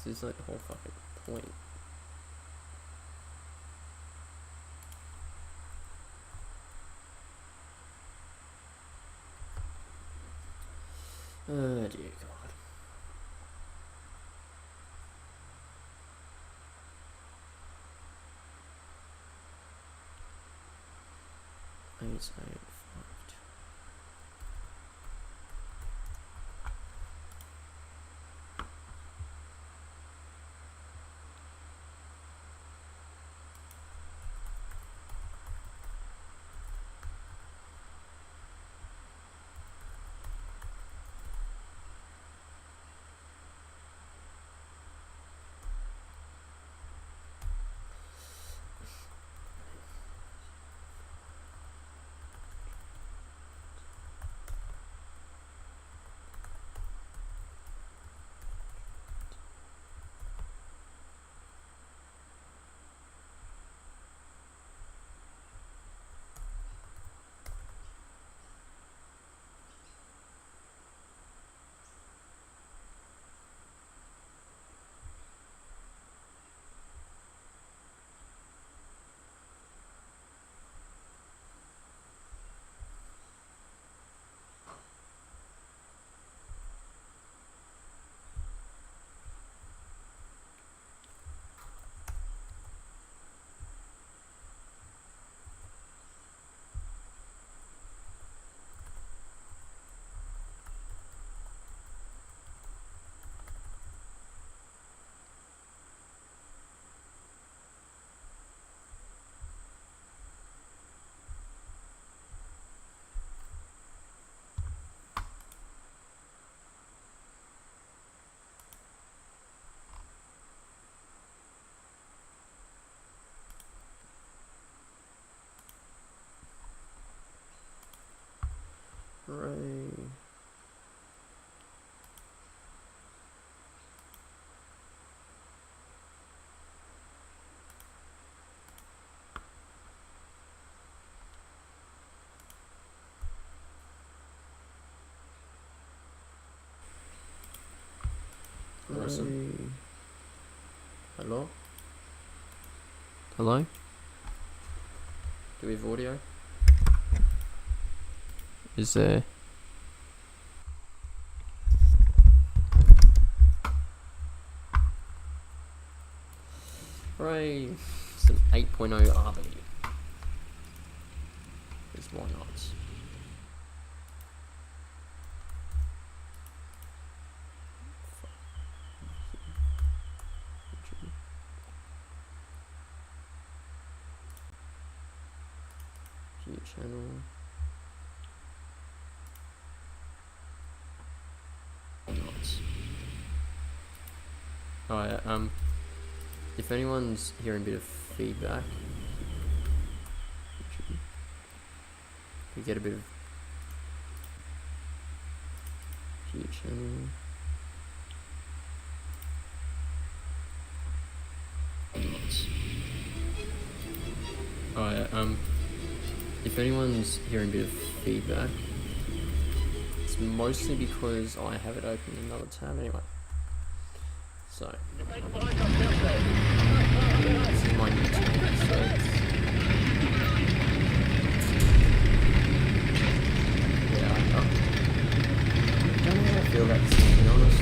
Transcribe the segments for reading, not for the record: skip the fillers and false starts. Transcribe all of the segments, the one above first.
This is like the whole fucking point. Oh dear God. Eight, Hooray. Awesome. Hello? Hello? Do we have audio? Is there? Hooray! It's an 8.0 RB. Because why not? View channel. Alright, if anyone's hearing a bit of feedback, we get a bit of view channel. Alright, if anyone's hearing a bit of feedback, it's mostly because I have it open in another tab anyway. So, this is my new tab, so yeah, I don't know how I feel about this, to be honest.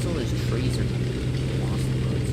notice all those trees are lost in the roads?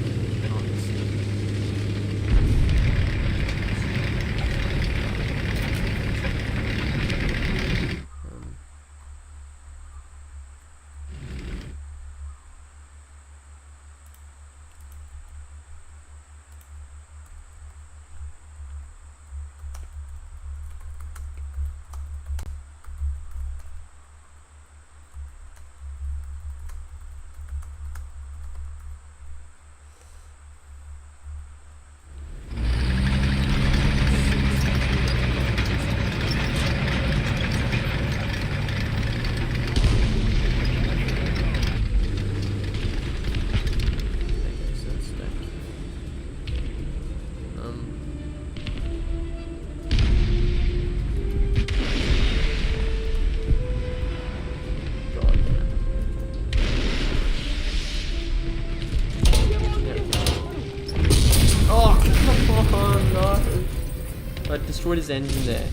Destroyed his engine there.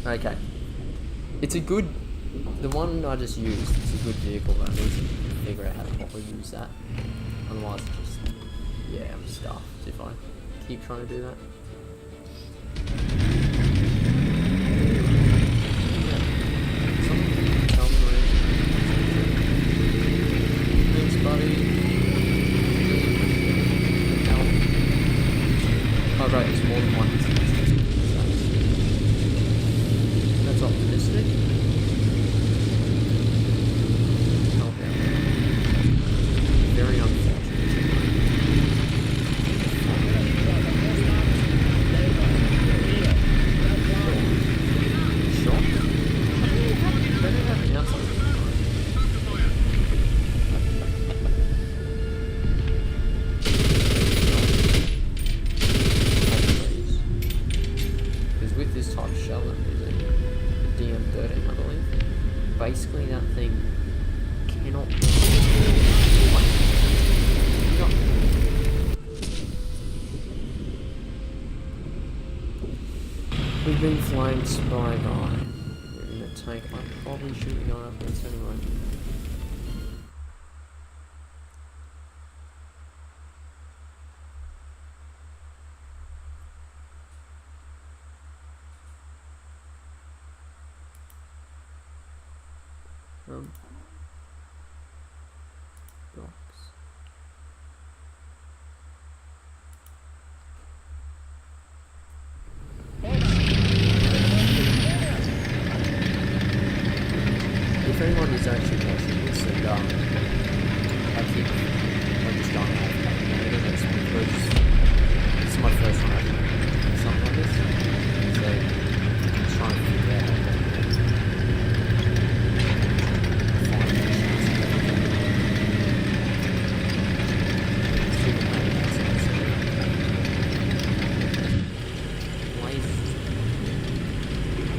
Okay. It's a good... The one I just used, it's a good vehicle, but I need to figure out how to properly use that. Otherwise, just... Yeah, I'm stuffed if I keep trying to do that. Thanks, buddy. Oh, right, it's more than one. That's optimistic. Very unfortunate. Shot? They don't have an outside. Because with this type of shell that we're using, DM13 I believe, basically that thing cannot... What? No. We've been flanked by a guy. We're in a tank. I probably shouldn't be going up against anyway. Blocks. If anyone is actually watching this and I just don't have that's because this is my first time having something like this. So I'm trying to figure out how to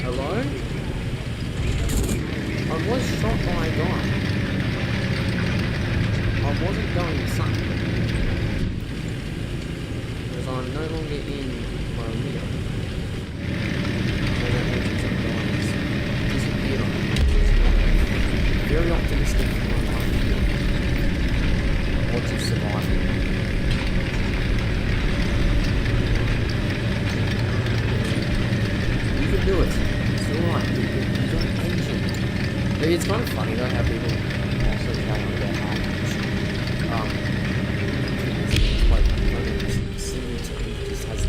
Hello? I was shot by a guy. I wasn't going insane. Because I'm no longer in my wheel. So that means some guys disappeared on me. Very optimistic for my life. Odds of surviving. You can do it. It's alright. You got engine. It's kind of funny though how people also carry on about how it's like similar to just has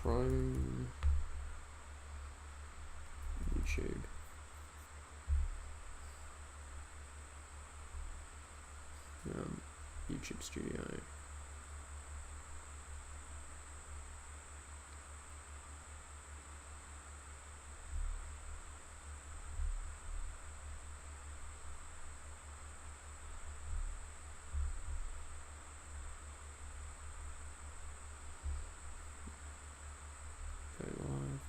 Chrome, YouTube. YouTube Studio. Go live.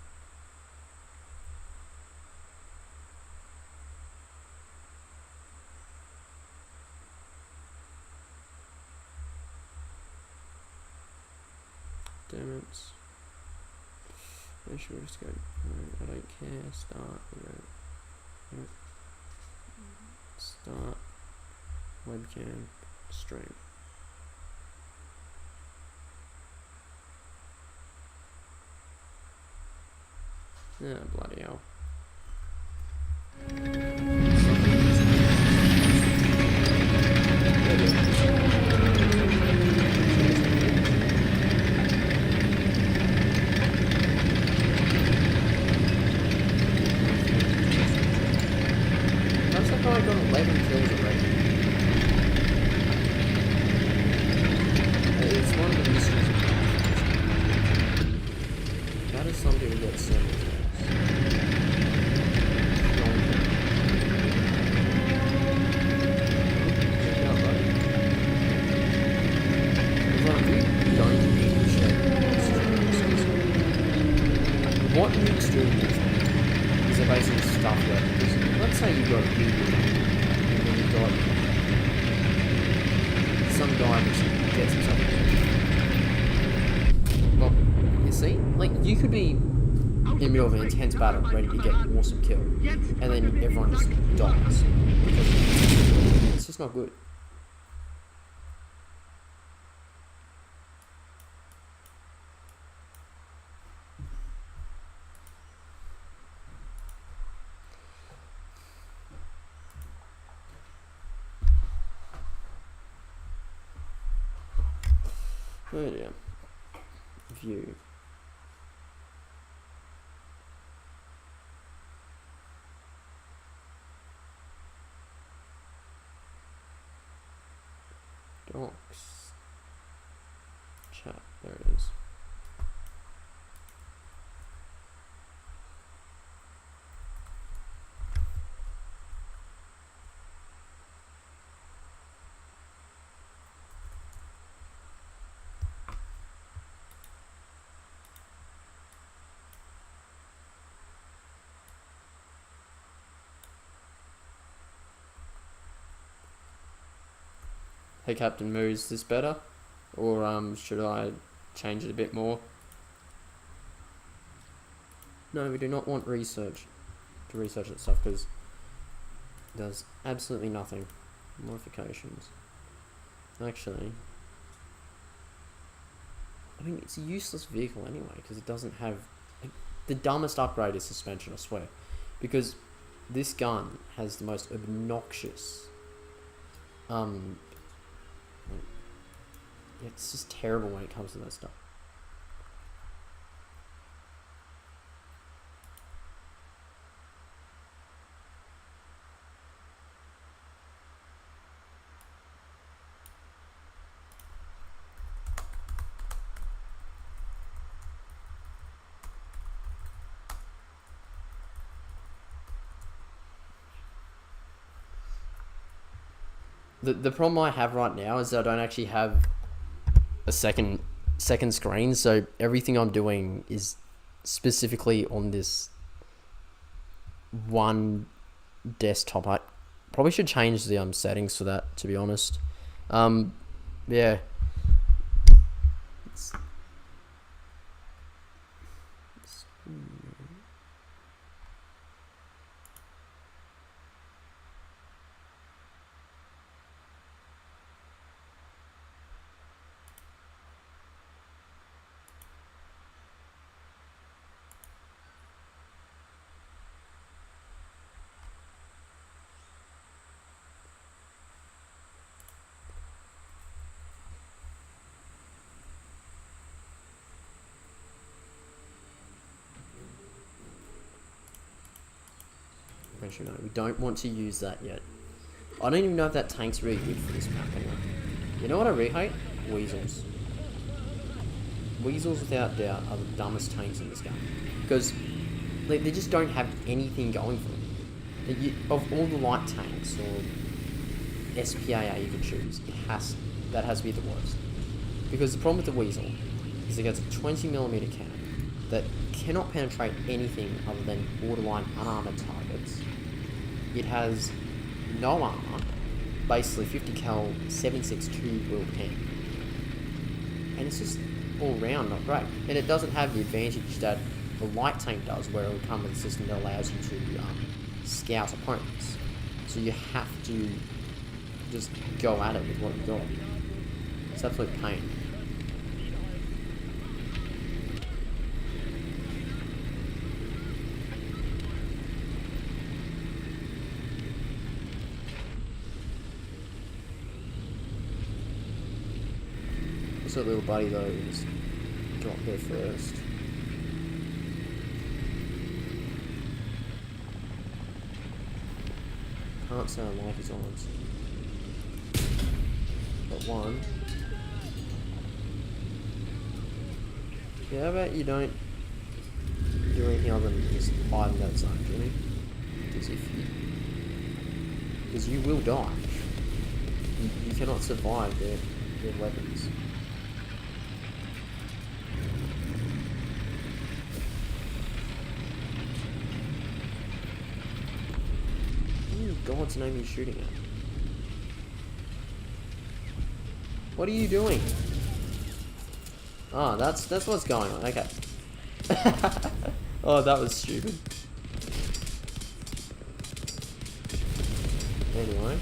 Damn it. I should just go. I don't care. Start. Yep. Start. Webcam. Stream. Yeah, bloody hell. Looks like I got 11 kills already. It's one of the mysteries of Minecraft. How does some people get 7 kills? What Nick's doing is they're basically stuff where, let's say you got a video and then you got some guy that gets himself killed. Well, you see, like you could be in the middle of an intense battle ready to get an awesome kill, and then everyone just dies because it's just not good. Oh yeah. View. Docs. Chat. There it is. Hey Captain Moo, is this better? Or should I change it a bit more? No, we do not want research to research that stuff because it does absolutely nothing. Modifications. Actually, I mean, it's a useless vehicle anyway because it doesn't have... Like, the dumbest upgrade is suspension, I swear. Because this gun has the most obnoxious... it's just terrible when it comes to that stuff. The problem I have right now is that I don't actually have a second screen, so everything I'm doing is specifically on this one desktop. I probably should change the settings for that, to be honest. Yeah. pressure gun. We don't want to use that yet. I don't even know if that tank's really good for this map anyway. You know what I really hate? Weasels. Weasels, without doubt, are the dumbest tanks in this game. Because they just don't have anything going for them. Of all the light tanks, or SPAA you could choose, that has to be the worst. Because the problem with the Weasel is it gets a 20mm cannon that cannot penetrate anything other than borderline unarmored targets. It has no armor, basically 50 cal 7.62 wheel pen, and it's just all round not great. And it doesn't have the advantage that the light tank does, where it will come with a system that allows you to scout opponents. So you have to just go at it with what you've got. It's absolute pain. What's that little buddy though? Just drop there first. Can't sound like his arms. Got one. Yeah, how about you don't do anything other than just hide in that zone, Jimmy? Because you will die. You cannot survive their weapons. God's name are you shooting at? What are you doing? Ah, that's what's going on. Okay. Oh, that was stupid. Anyway,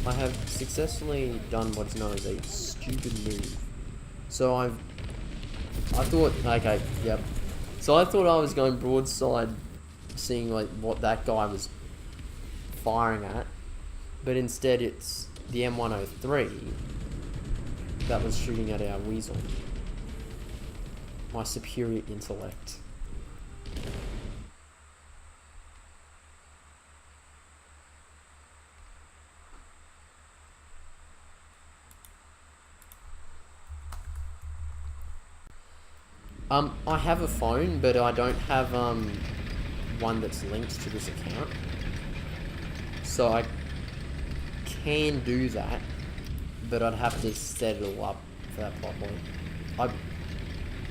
I have successfully done what's known as a stupid move. So I thought, okay, yep. So I thought I was going broadside, seeing like what that guy was firing at, but instead it's the M103 that was shooting at our Weasel. My superior intellect. I have a phone, but I don't have one that's linked to this account. So I can do that, but I'd have to set it all up for that properly.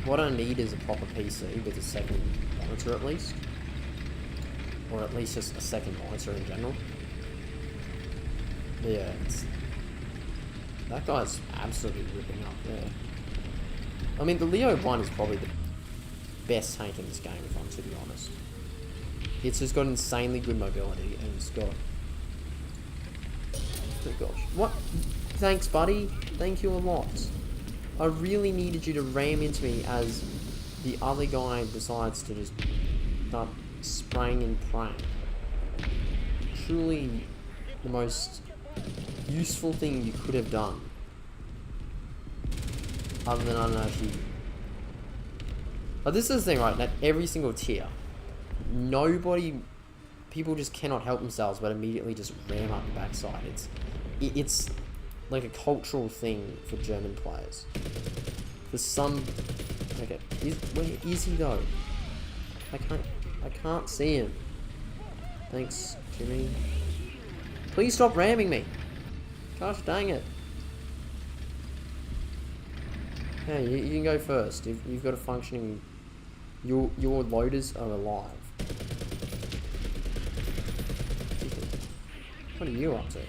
What I need is a proper PC with a second monitor at least. Or at least just a second monitor in general. Yeah, that guy's absolutely ripping up there. I mean, the Leo 1 is probably the best tank in this game, if I'm to be honest. It's just got insanely good mobility, and it's got... Oh gosh. What? Thanks, buddy. Thank you a lot. I really needed you to ram into me as the other guy decides to just start spraying and praying. Truly the most useful thing you could have done. Other than, I don't know if you... But this is the thing, right? That every single tier, people just cannot help themselves but immediately just ram up the backside. It's like a cultural thing for German players. For some... Okay, where is he though? I can't see him. Thanks, Jimmy. Please stop ramming me. Gosh dang it. Hey, you can go first. If you've got a functioning... Your loaders are alive. What are you up to?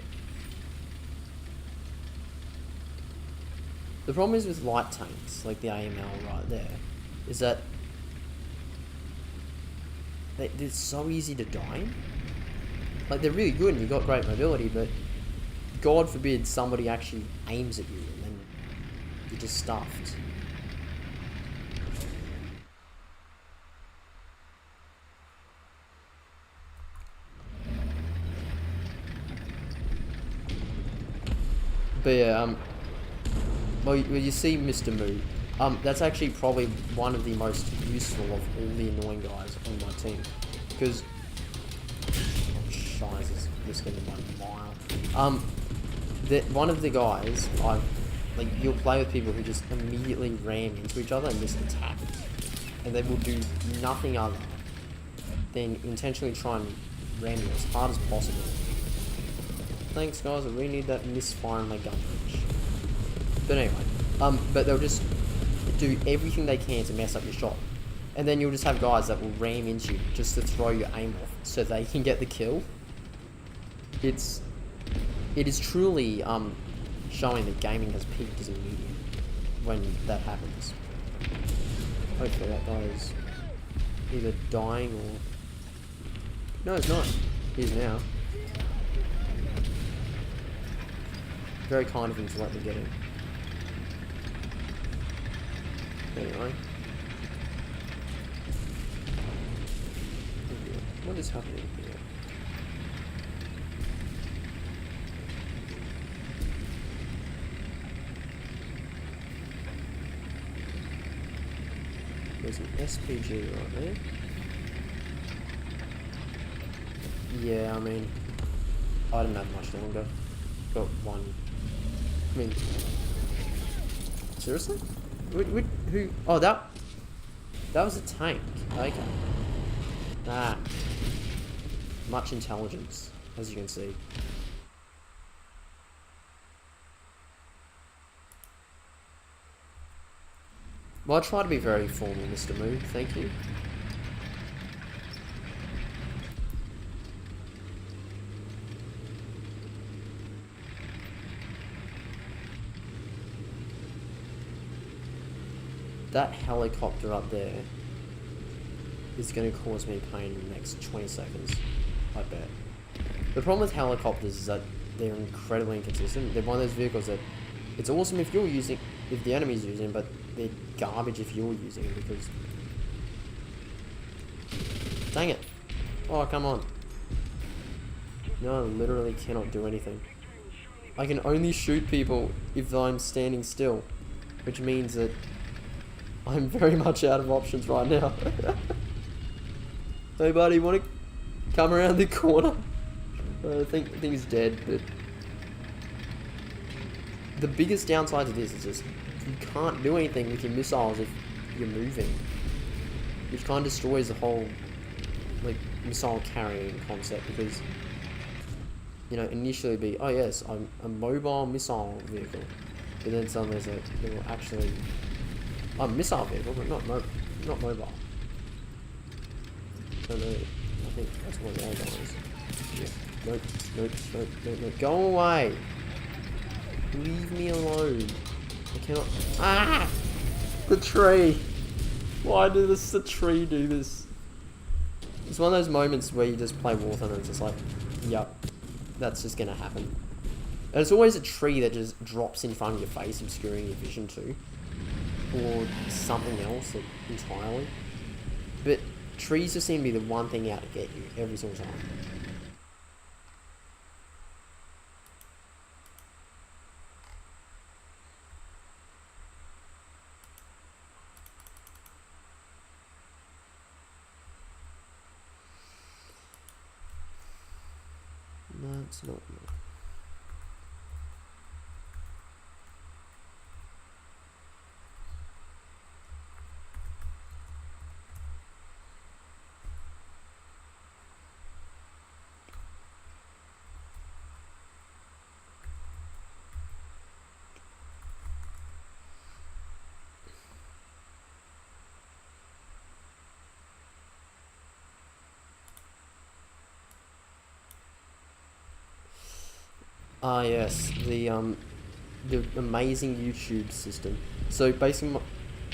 The problem is with light tanks, like the AML right there, is that they're so easy to die in. Like, they're really good and you've got great mobility, but God forbid somebody actually aims at you and then you're just stuffed. But yeah, well, you see Mr. Moo. That's actually probably one of the most useful of all the annoying guys on my team. Because Shiz, this gonna be a mile. One of the guys, like, you'll play with people who just immediately ram into each other and just attack. And they will do nothing other than intentionally try and ram you as hard as possible. Thanks guys, I really need that misfire on my gun range. But anyway, but they'll just do everything they can to mess up your shot. And then you'll just have guys that will ram into you just to throw your aim off so they can get the kill. It is truly showing that gaming has peaked as a medium when that happens. Hopefully that guy is either dying or... No, he's not. He is now. Very kind of him to let me get him. Anyway. What is happening here? There's an SPG right there. Yeah, I mean, I didn't have much longer. Got one. I mean, seriously? Who? Oh, that was a tank. Okay. Ah. Much intelligence, as you can see. Well, I try to be very formal, Mr. Moon. Thank you. That helicopter up there is going to cause me pain in the next 20 seconds, I bet. The problem with helicopters is that they're incredibly inconsistent. They're one of those vehicles that it's awesome if you're using, if the enemy's using, but they're garbage if you're using it because... Dang it. Oh, come on. No, I literally cannot do anything. I can only shoot people if I'm standing still, which means that I'm very much out of options right now. Hey buddy, wanna come around the corner? I think he's dead, but... The biggest downside to this is just, you can't do anything with your missiles if you're moving. Which kind of destroys the whole, like, missile carrying concept, because, you know, initially it'd be, oh yes, I'm a mobile missile vehicle. But then suddenly it's like, well, actually... I'm a missile vehicle, but not mobile. So I think that's what the other is. Yeah. Nope. Go away! Leave me alone. I cannot... Ah! The tree! Why does the tree do this? It's one of those moments where you just play Warthunder and it's just like, yep, that's just gonna happen. And it's always a tree that just drops in front of your face, obscuring your vision too. Or something else entirely. But trees just seem to be the one thing out to get you every single time. That's not good. Ah yes, the amazing YouTube system. So basically,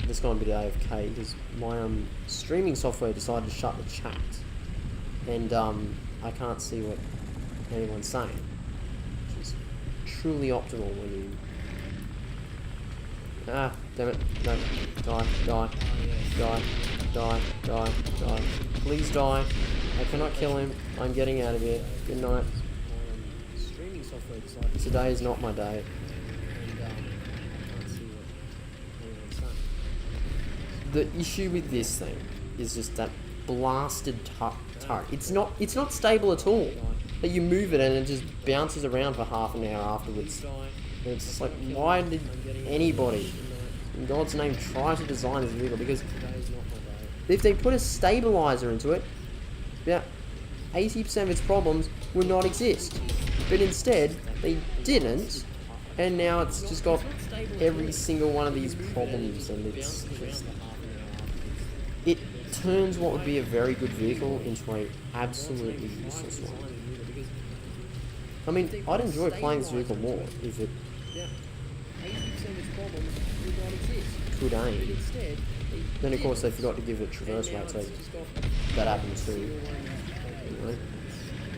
this guy bit AFK because my streaming software decided to shut the chat, and I can't see what anyone's saying, which is truly optimal when you... Ah, damn it! No, die! Please die! I cannot kill him. I'm getting out of here. Good night. Today is not my day. The issue with this thing is just that blasted turret. It's not stable at all. That you move it and it just bounces around for half an hour afterwards. And it's just like, why did anybody, in God's name, try to design this vehicle? Because if they put a stabilizer into it, about 80% of its problems would not exist. But instead, they didn't, and now it's just got every single one of these problems, and it's just... It turns what would be a very good vehicle into a absolutely useless one. I mean, I'd enjoy playing this vehicle more if it could aim. Then of course they forgot to give it traverse rate, so that happened too. Anyway,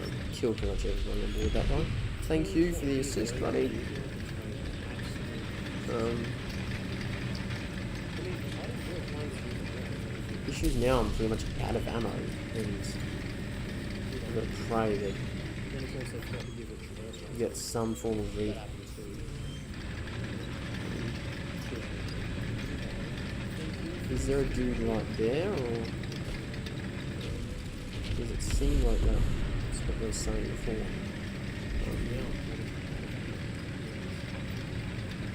I killed pretty much everybody on board that time. Thank you for the assist, buddy. Issues now, I'm pretty much out of ammo, and I've got to pray that you get some form of read. Is there a dude right there, or does it seem like that? That's what they were saying before.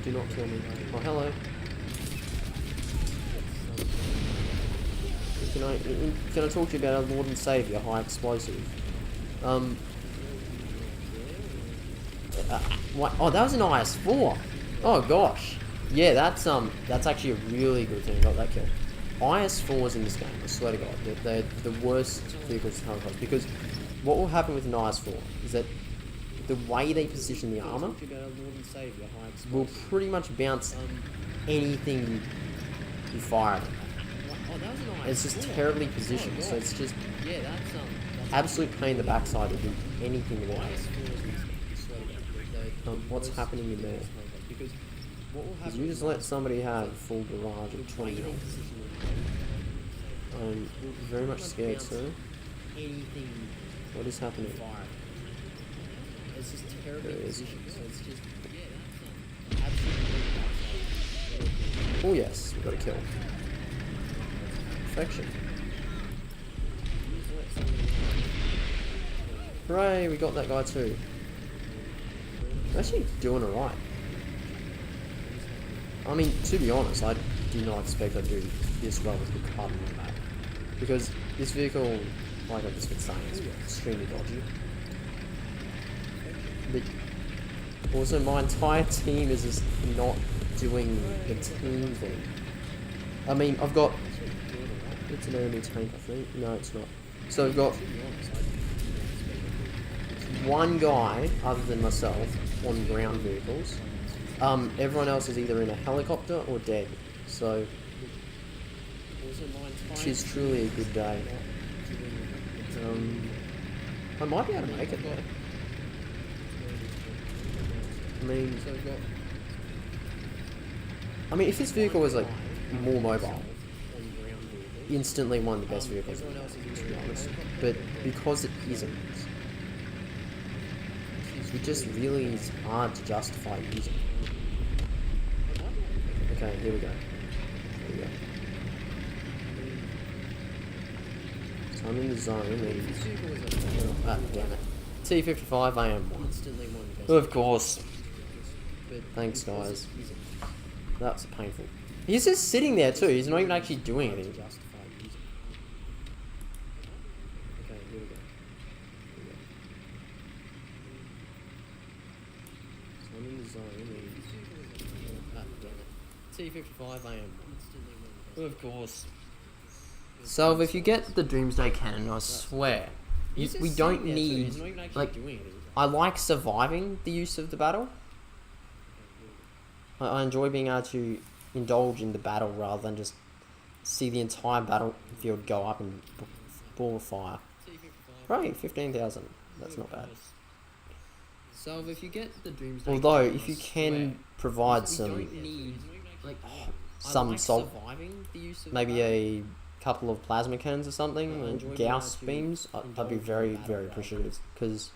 Do not kill me. Oh, hello. Can I talk to you about our Lord and Saviour, High Explosive? What? Oh, that was an IS-4. Oh gosh. Yeah, that's actually a really good thing. I got that kill. IS-4s in this game, I swear to God, they're the worst vehicles to come across, because what will happen with an IS-4 is that the way they position the armor will pretty much bounce anything you fire at it. It's just terribly positioned, so it's just absolute pain in the backside to do anything with it. What's happening in there? Because you just let somebody have full barrage of 20 mil. I'm very much scared, sir. What is happening? There it is. Oh yes, we've got a kill. Perfection. Hooray, we got that guy too. We're actually doing alright. I mean, to be honest, I did not expect I'd do this well with the carbon on that. Because this vehicle, like I've just been saying, is extremely dodgy. But also my entire team is just not doing the team thing. I mean, I've got... It's an enemy tank, I think. No, it's not. So I've got one guy, other than myself, on ground vehicles. Everyone else is either in a helicopter or dead. So, she's truly a good day. I might be able to make it there. I mean, if this vehicle was like more mobile, instantly one of the best vehicles, to be honest. But because it isn't, it just really is hard to justify using. Okay, here we go. So I'm in the zone, and... Ah, damn it. T55 AM1. Of course. Thanks, guys. That's painful. He's just sitting there too, he's not even actually doing anything. Okay, here we go. So I'm in the zone, T55 AM1. Of course. So if you get the Doomsday Cannon, I swear, we don't need, like, I like surviving the use of the battle. I enjoy being able to indulge in the battle rather than just see the entire battlefield go up in ball of fire. Right, 15,000. That's not bad. So if you get the Doomsday, although if you can provide some salt, maybe a couple of plasma cannons or something, and Gauss beams, I'd be very, very appreciative, because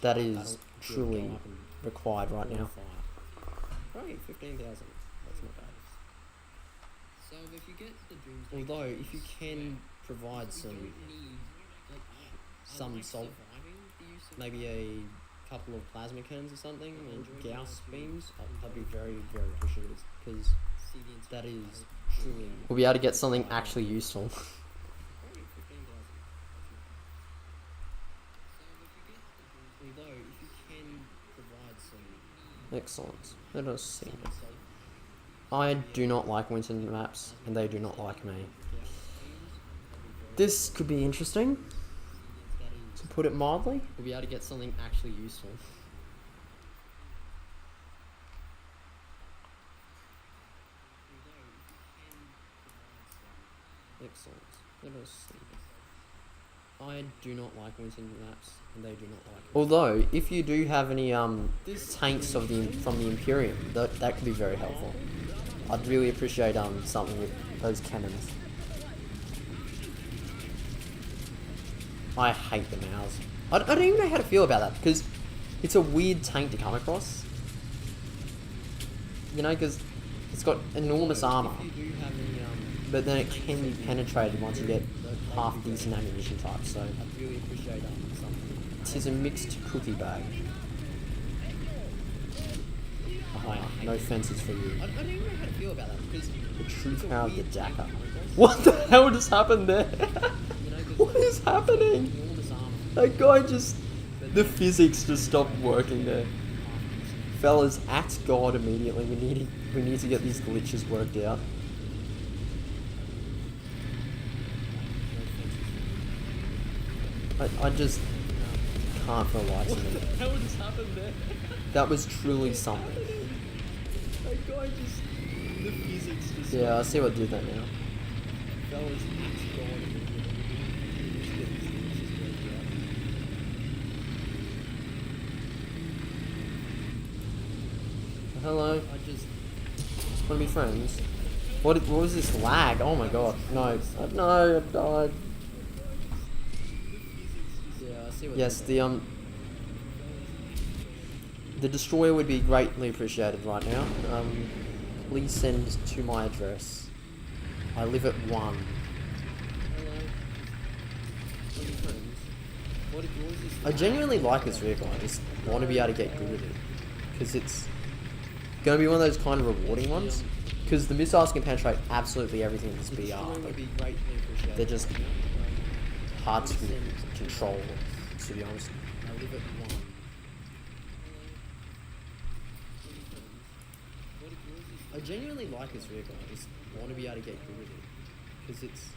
that is truly required right now. Right, 15,000. That's not bad. So if you get the Doomsday, although if you can provide some some salt, maybe a couple of plasma cannons or something, and Gauss beams, I'd be very, very appreciative, because that is truly... We'll be able to get something actually useful. Excellent. Let us see. I do not like winter maps, and they do not like me. This could be interesting, to put it mildly. We'll be able to get something actually useful. Excellent. Let us see. I do not like winter maps, and they do not like me. Although, if you do have any tanks from the Imperium, that could be very helpful. I'd really appreciate something with those cannons. I hate the mouse. I don't even know how to feel about that, because it's a weird tank to come across. You know, because it's got enormous armor, but then it can be penetrated once you get half decent ammunition types, so I'd really appreciate something. It is a mixed cookie bag. No fences for you. I don't even know how to feel about that, because the true power of the Dakar. What the hell just happened there? What is happening? That guy just... The physics just stopped working there. Fellas, act God immediately. We need to get these glitches worked out. I just can't for the life of me. What the hell just happened there? That was truly something. That guy just... The physics just... Yeah, I see what did that now. Fellas, act God immediately. Hello. I just want to be friends. What was this lag? Oh my god. No. No, I died. Yeah, I see what yes, the destroyer would be greatly appreciated right now. Please send to my address. I live at 1. Hello. I genuinely like this vehicle. I just want to be able to get good at it, because it's going to be one of those kind of rewarding ones, because the missiles can penetrate absolutely everything in this BR, but they're just hard to control, to be honest. I genuinely like this vehicle. I just want to be able to get good at it, because it's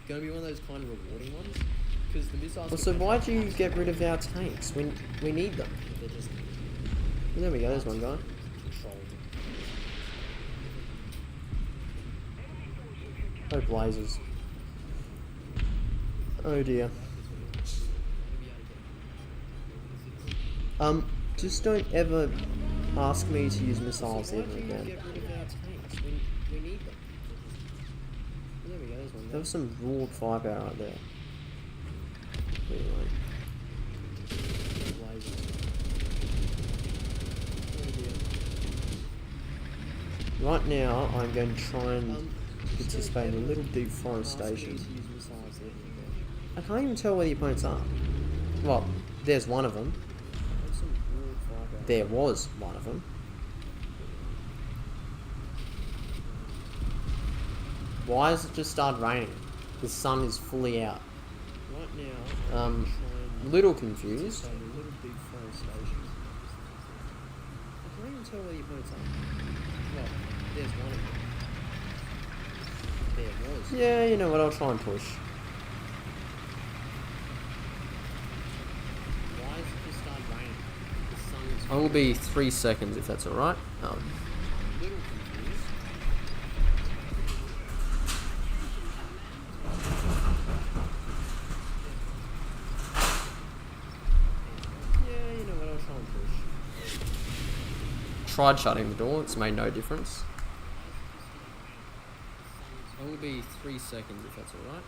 going to be one of those kind of rewarding ones, because the missiles... Well, so why'd you get rid of our tanks? We need them. They're just... There we go, there's one guy. Oh blazes. Oh dear. Just don't ever ask me to use missiles ever again. There was some raw firepower right there. Anyway. Right now, I'm going to try and participate in a little deforestation. I can't even tell where the opponents are. Well, there's one of them. There was one of them. Why has it just started raining? The sun is fully out. Right now, little confused. I can't even tell where the opponents are. Well, there's one of them. There was. Yeah, you know what, I'll try and push. Why has it just started raining? The sun is... I will be 3 seconds if that's alright. Little confused. Yeah, you know what, I'll try and push. Tried shutting the door, it's made no difference. I will be 3 seconds if that's alright.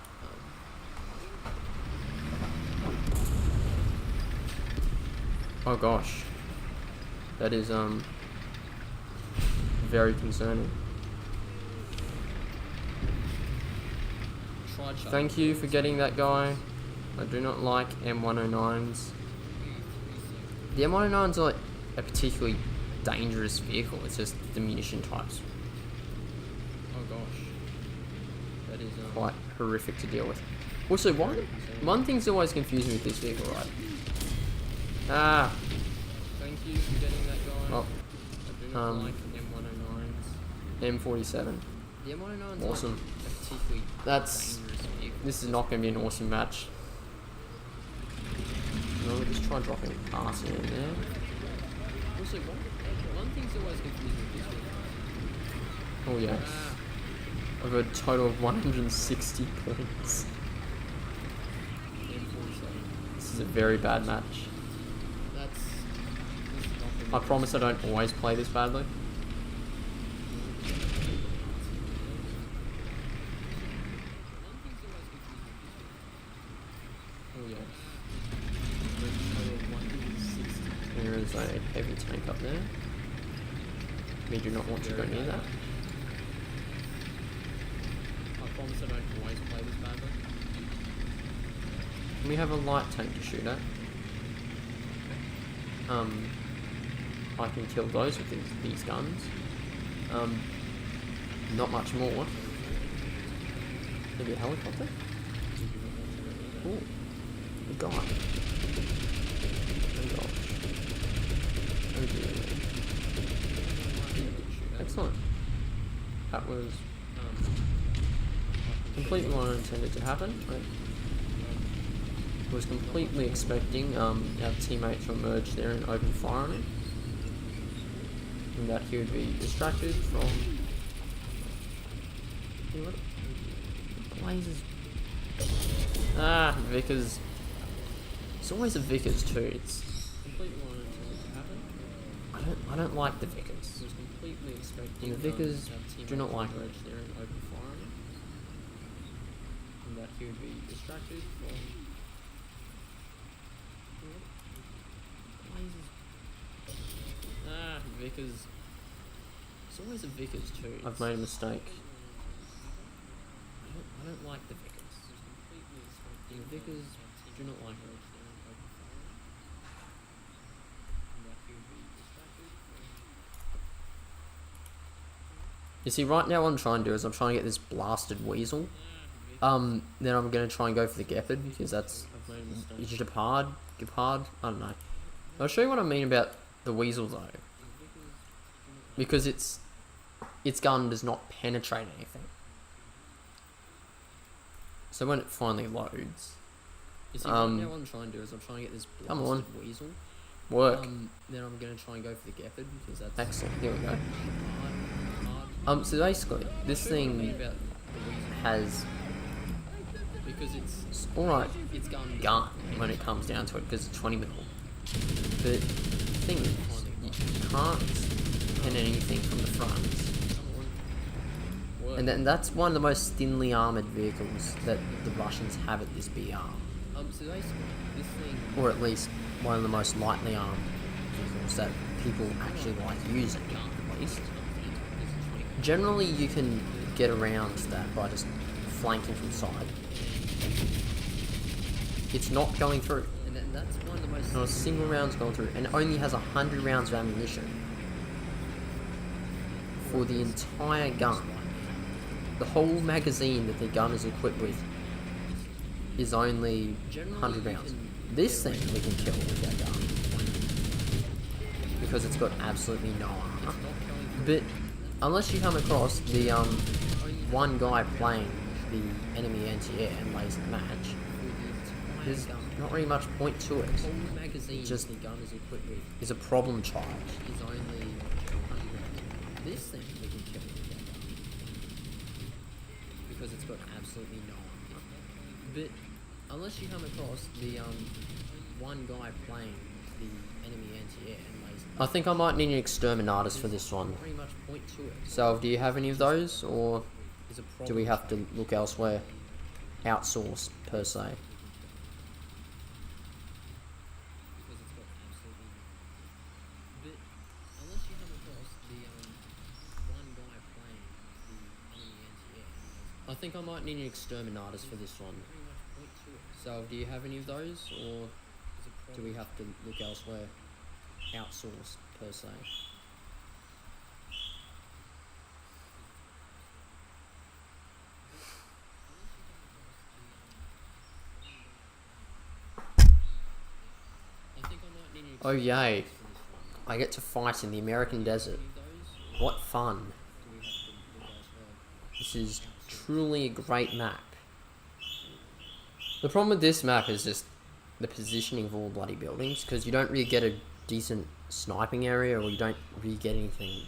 Oh gosh. That is very concerning. Thank you for getting that guy. I do not like M109s. The M109s are like a particularly dangerous vehicle. It's just the munition types. Oh gosh, that is quite horrific to deal with. Also, one thing's always confusing with this vehicle, right? Ah. Thank you for getting that guy. Oh. I do not like M109s. M47. The M109s awesome. This is not going to be an awesome match. No, we'll just try dropping a pass in there. Also, one thing's always confusing with this vehicle. Oh yes. I've got a total of 160 points. This is a very bad match. I promise I don't always play this badly. Oh yes. There is a heavy tank up there. We do not want to go near that. I promise I don't always play this badly. We have a light tank to shoot at. I can kill those with these guns. Not much more. Maybe a helicopter? Ooh, a guy. Oh gosh. Oh dear. Excellent. That was completely what I intended to happen. I was completely expecting our teammate to emerge there and open fire on him. And that he would be distracted from... What? Blazes. Ah, Vickers. It's always a Vickers too. It's completely what I intended to happen. I don't like the Vickers. I was completely expecting the Vickers do not like it. There and open fire on him. And that he would be distracted from... Ah, Vickers. It's always a Vickers too. I've made a mistake. I don't like the Vickers. The Vickers do not like it. You see, right now what I'm trying to do is I'm trying to get this blasted weasel. Then I'm going to try and go for the Gepard, because that's Gepard, I don't know. I'll show you what I mean about the weasel though. Because its gun does not penetrate anything. So when it finally loads, you see, right now what I'm trying to do is I'm trying to get this blasted weasel. Work. Then I'm going to try and go for the Gepard, because that's excellent. Here we go. So basically, this thing has, because it's alright, it's gun when it comes down to it, because it's 20 mil. But the thing is, you can't pen anything from the front. And then that's one of the most thinly armoured vehicles that the Russians have at this BR. So basically, this thing, or at least one of the most lightly armed vehicles that people actually like using, at least. Generally, you can get around that by just flanking from the side. It's not going through. And that's one of the most... Not a single round's going through. And it only has 100 rounds of ammunition for the entire gun. The whole magazine that the gun is equipped with is only 100 rounds. This thing we can kill with that gun, because it's got absolutely no armor. But unless you come across the one guy playing the enemy anti-air and lays the match, there's not really much point to it. It just is a problem child. This thing we can kill with that gun, because it's got absolutely no armor. But unless you come across the one guy playing the enemy anti-air and lays... I think I might need an exterminatus for this one. So, do you have any of those, or do we have to look elsewhere? Outsource, per se. I think I might need an exterminatus for this one. So, do you have any of those, or do we have to look elsewhere? Outsourced, per se. Oh yay, I get to fight in the American desert. What fun. This is truly a great map. The problem with this map is just the positioning of all bloody buildings, because you don't really get a decent sniping area, or you don't really get anything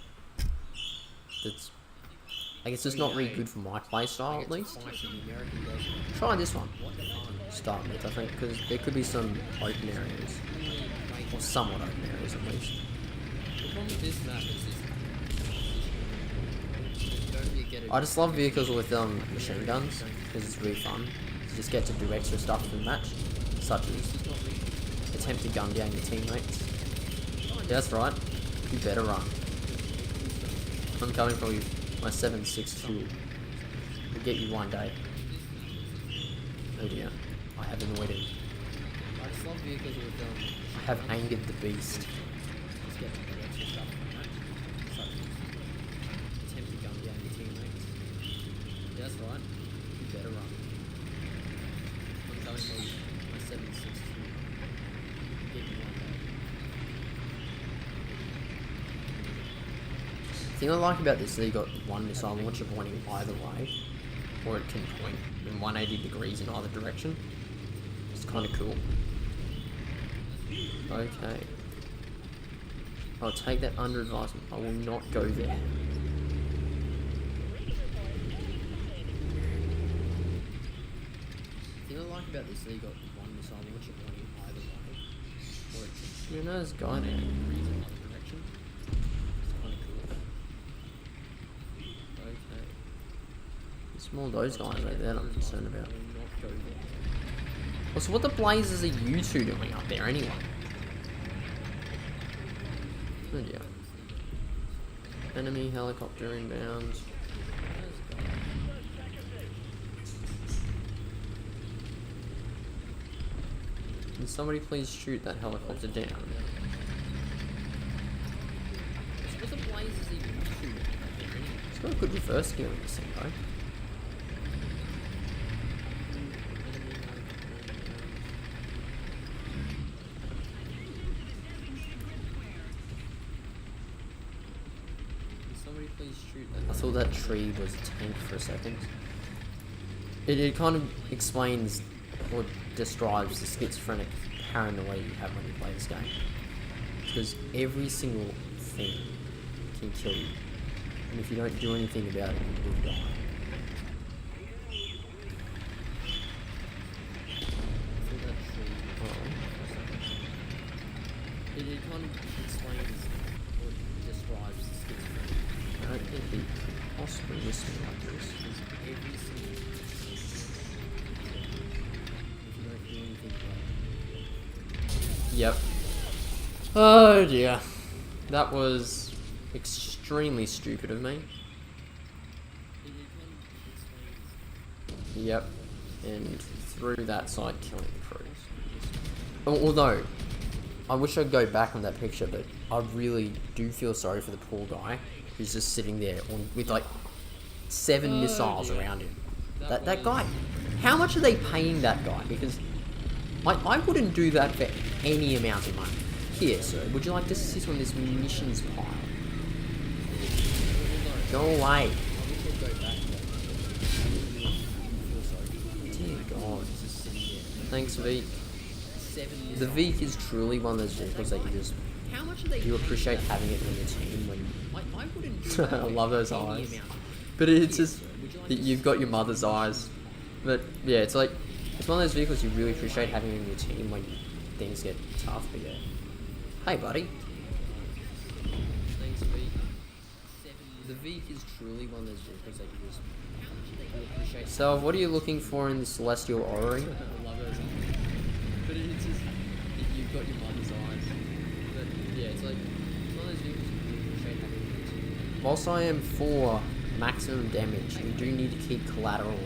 that's, I guess, it's not really good for my playstyle, at least. Try this one. Start with, I think, because there could be some open areas, or somewhat open areas at least. The problem with this map is I just love vehicles with machine guns, because it's really fun. You just get to do extra stuff in the match, such as attempt to gun down your teammates. Yeah, that's right. You better run. I'm coming for you. My 7.62 will get you one day. Oh dear. I have annoyed him. I just love vehicles with I have angered the beast. Just get to do extra stuff in the match, such as attempt to gun down your teammates. Yeah, that's right. You better run. I'm coming for you. My 7.62 will get you one day. The thing I like about this is that you got one missile launcher pointing either way, or it can point in 180 degrees in either direction. It's kind of cool. Okay. I'll take that under advisement. I will not go there. The thing I like about this is that you got one missile launcher pointing either way, or it can. You know, there's a guy there. More of those guys right there that I'm concerned about. Well, so what the blazes are you two doing up there anyway? Oh dear. Enemy helicopter inbound. Can somebody please shoot that helicopter down? So what the blazes are you shooting up there anyway? It's got a good reverse gear in this thing though. I thought that tree was a tank for a second. It kind of explains or describes the schizophrenic paranoia you have when you play this game. Because every single thing can kill you. And if you don't do anything about it, you will die. It kind of explains or describes the schizophrenic. I don't think he possibly missed me like this. Every single if you don't do anything about it. Yep. Oh dear. That was extremely stupid of me. Yep. And through that side killing the crews. Although, I wish I'd go back on that picture, but I really do feel sorry for the poor guy who's just sitting there with like 7 missiles around him. That guy, how much are they paying that guy? Because I wouldn't do that for any amount of money. Here, sir, would you like to sit on this munitions pile? Go away. Dear God. Thanks, Veek. The Veek is truly one of those vehicles that you appreciate having it in your team when I love those eyes. But it's just you've got your mother's eyes. But yeah, it's like it's one of those vehicles you really appreciate having in your team when things get tough. But yeah. Hey buddy. Thanks, Veek. The Veek is truly one of those vehicles that you appreciate. So what are you looking for in the Celestial Orrery? I love those eyes. But it's just you've got your mother's eyes. But yeah, it's like one of those vehicles you really appreciate having in your team. Whilst I am for maximum damage, you do need to keep collateral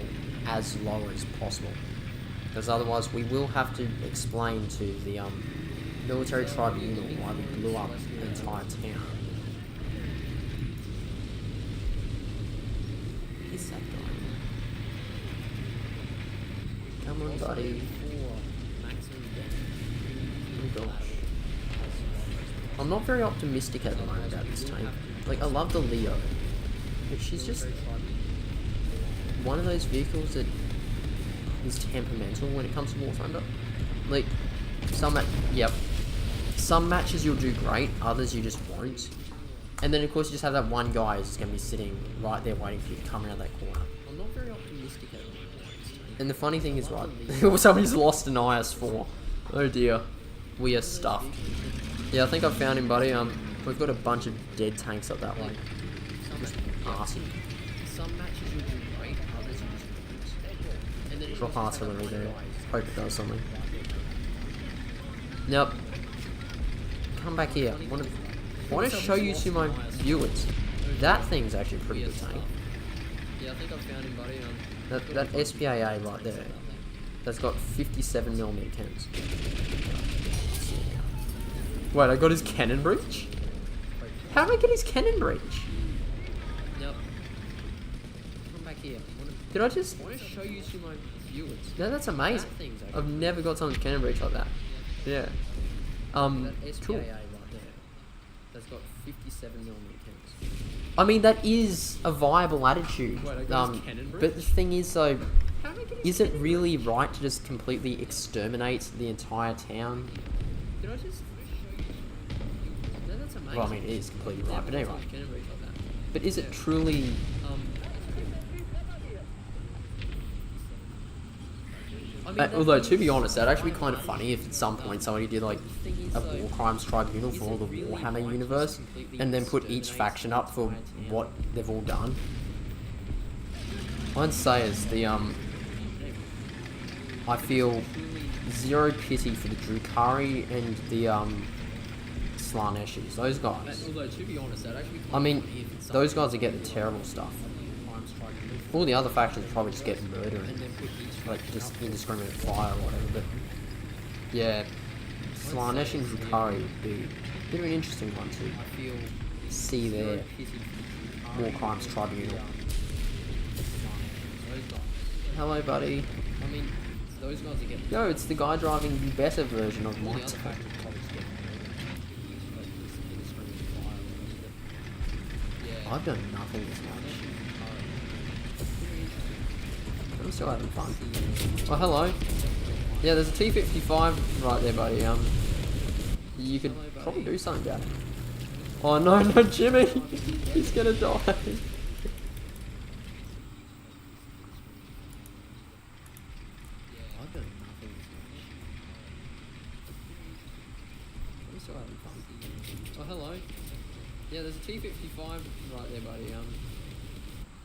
as low as possible. because otherwise we will have to explain to the military tribunal why we blew up the entire town. Is that guy? Come on, buddy. Oh gosh. I'm not very optimistic at the moment about this tank. Like, I love the Leo, but she's just one of those vehicles that is temperamental when it comes to Warthunder. Like, some matches you'll do great, others you just won't. And then of course you just have that one guy who's going to be sitting right there waiting for you to come around that corner. I'm not very optimistic at the moment. And the funny thing is, right, somebody's lost an IS-4. Oh dear. We are stuffed. Yeah, I think I found him, buddy. We've got a bunch of dead tanks up that way. Just arson. Some matches you'll do great, others you just won't. Drop artillery there. Hope it does something. Nope. Come back here. I want to show you to my viewers. That thing's actually a pretty good tank. Yeah, I think I found him, buddy. That SPAA right there. That's got 57mm cannons. Wait, I got his cannon breach? How did I get his cannon breach? Nope. Come back here. Did I just... I want to show you to my viewers. No, that's amazing. I've never got someone's cannon breach like that. Yeah. Cool. That's got 57mm cannons. I mean, that is a viable attitude. Wait, but the thing is, though, is it really right to just completely exterminate the entire town? Did I just... No, that's amazing. Well, I mean, it is completely right, but anyway. But is it truly... although, to be honest, that'd actually be kind of funny if at some point somebody did like a war crimes tribunal for all the Warhammer universe and then put each faction up for what they've all done. I'd say is the I feel zero pity for the Drukhari and the Slaneshis. Those guys. I mean, those guys are getting terrible stuff. All the other factions probably just get murdered, like just indiscriminate fire or whatever. But yeah, Slanesh and Drukhari would be a bit of an interesting one to see their war crimes tribunal. Hello, buddy. I mean, those guys are getting... Yo, it's the guy driving the better version of my tank. I've done nothing this much. I'm still having fun. Oh, hello. Yeah, there's a T-55 right there, buddy. You could probably do something about it. Oh no, no, Jimmy! He's gonna die. Oh, hello. Yeah, there's a T-55 right there, buddy.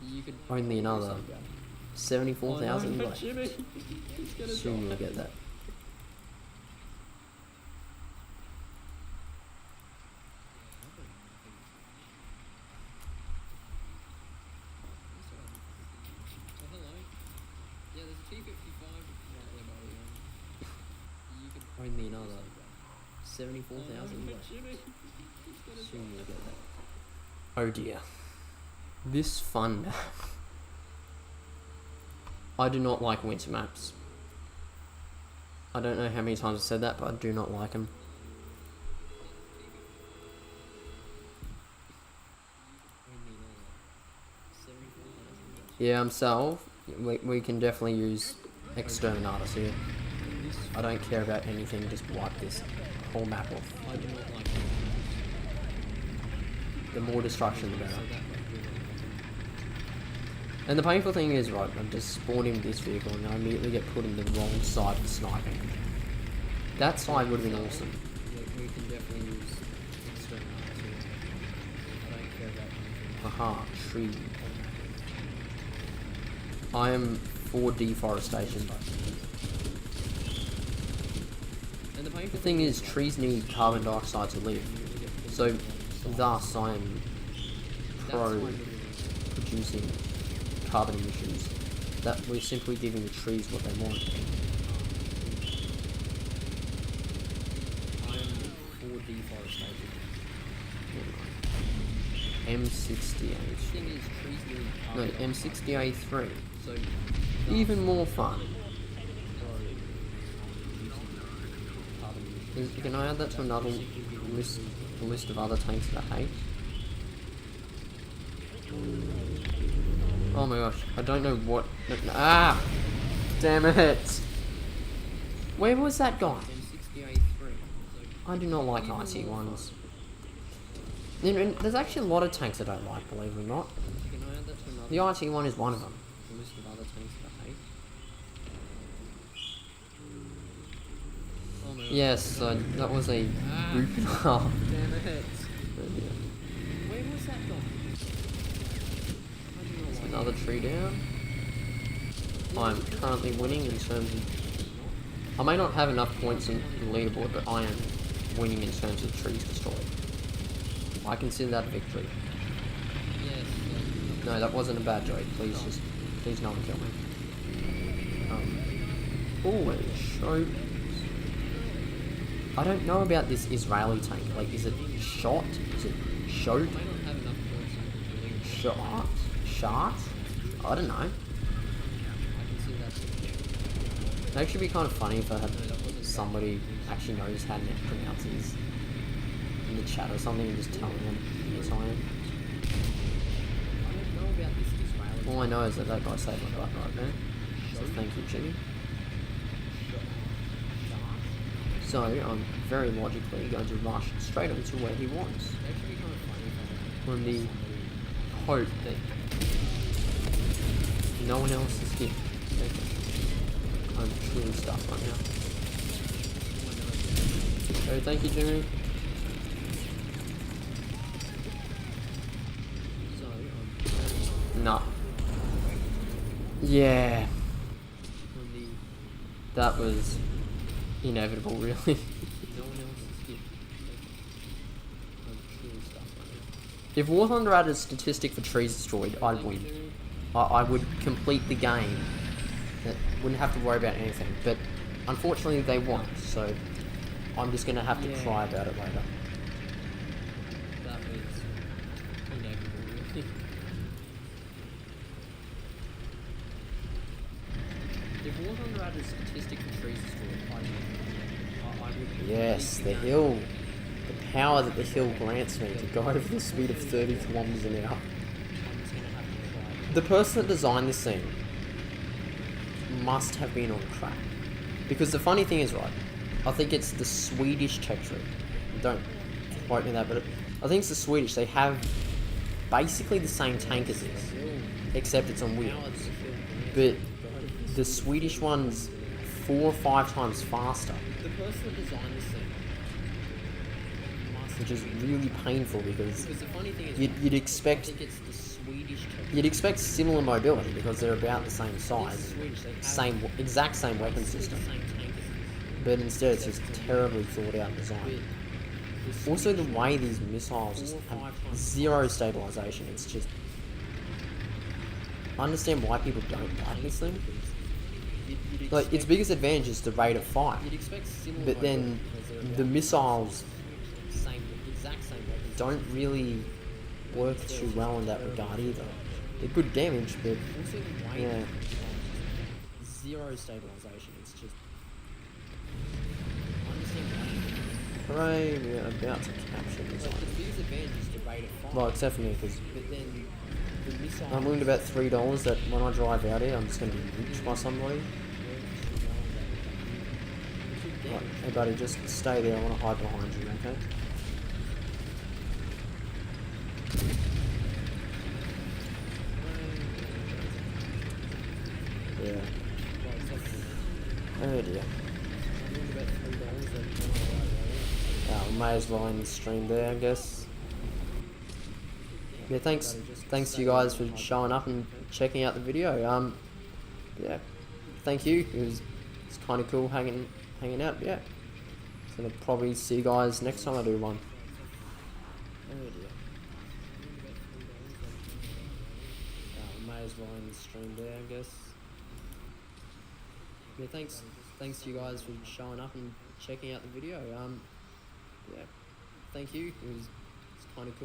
You could only another 74,000. Oh, no, Jimmy. Soon you'll get that. Oh, hello. Yeah, there's a T-55 right there, buddy. You could only another 74,000. Oh, no, Jimmy. Soon you'll get that. Oh dear. This fun map. I do not like winter maps. I don't know how many times I've said that, but I do not like them. Yeah, Salve. We can definitely use exterminators here. I don't care about anything, just wipe this whole map off. I do not like them. The more destruction, the better. And the painful thing is, right, I'm just spawning this vehicle and I immediately get put in the wrong side for sniping. That side would have been awesome. We can definitely use exterminators here. I don't care about anything. Aha, tree. I am for deforestation. And the painful thing is, trees need carbon dioxide to live. So, thus, I am pro producing carbon emissions. That we're simply giving the trees what they want. M68. No, M68-3. Even more fun. Can I add that to another list of other tanks that I hate? Oh my gosh, I don't know what... Ah! Damn it! Where was that guy? I do not like icy ones. There's actually a lot of tanks I don't like, believe it or not. The icy one is one of them. Yes, that was a boop. Oh, damn it. Where was that guy? Another tree down. I'm currently winning in terms of... I may not have enough points in the leaderboard, but I am winning in terms of trees destroyed. I consider that a victory. No, that wasn't a bad joke. Please no one kill me. Holy show. I don't know about this Israeli tank. Like, is it shot? Is it shot? Shot? I don't know. It'd actually be kind of funny if I had somebody actually knows how to pronounce these in the chat or something and just telling them yes I am. All I know is that guy saved my butt right there. So thank you, Jimmy. So I'm very logically going to rush straight onto where he wants. On the hope that no one else is here. I'm truly stuck right now. So thank you, Jimmy. No. Yeah. That was inevitable, really. If Warthunder had a statistic for trees destroyed, I'd win. I would complete the game. Wouldn't have to worry about anything. But unfortunately, they won't. So I'm just gonna have to cry about it later. That was inevitable, really. If Warthunder had a statistic for trees destroyed, I would. Yes, the hill. The power that the hill grants me to go over the speed of 30 kilometers an hour. The person that designed this thing must have been on crack. Because the funny thing is, right, I think it's the Swedish texture. Don't quote me that, but I think it's the Swedish. They have basically the same tank as this, except it's on wheels. But the Swedish one's 4 or 5 times faster. The person that designed this thing, which is really painful because the funny thing is, you'd expect similar mobility because they're about the same size, exact same weapon system, but instead it's just terribly thought out design. Also, the way these missiles just have zero stabilization, it's just... I understand why people don't like this thing. Like, its biggest advantage is the rate of fire, but then the missiles don't really work too well in that regard either. They're good damage, but yeah, zero stabilization. It's just... Hooray, we're about to capture this island. Well, except for me, because I'm willing to bet $3 that when I drive out here, I'm just going to be reached by somebody. Right, hey buddy, just stay there. I want to hide behind you, okay? Yeah. Oh dear. We may as well end the stream there, I guess. Yeah, thanks to you guys for showing up and checking out the video. Yeah, thank you. It's kind of cool hanging out. Yeah, so I'll probably see you guys next time I do one. Oh dear. May as well end the stream there, I guess. Yeah, thanks to you guys for showing up and checking out the video. Yeah, thank you. It's kind of cool.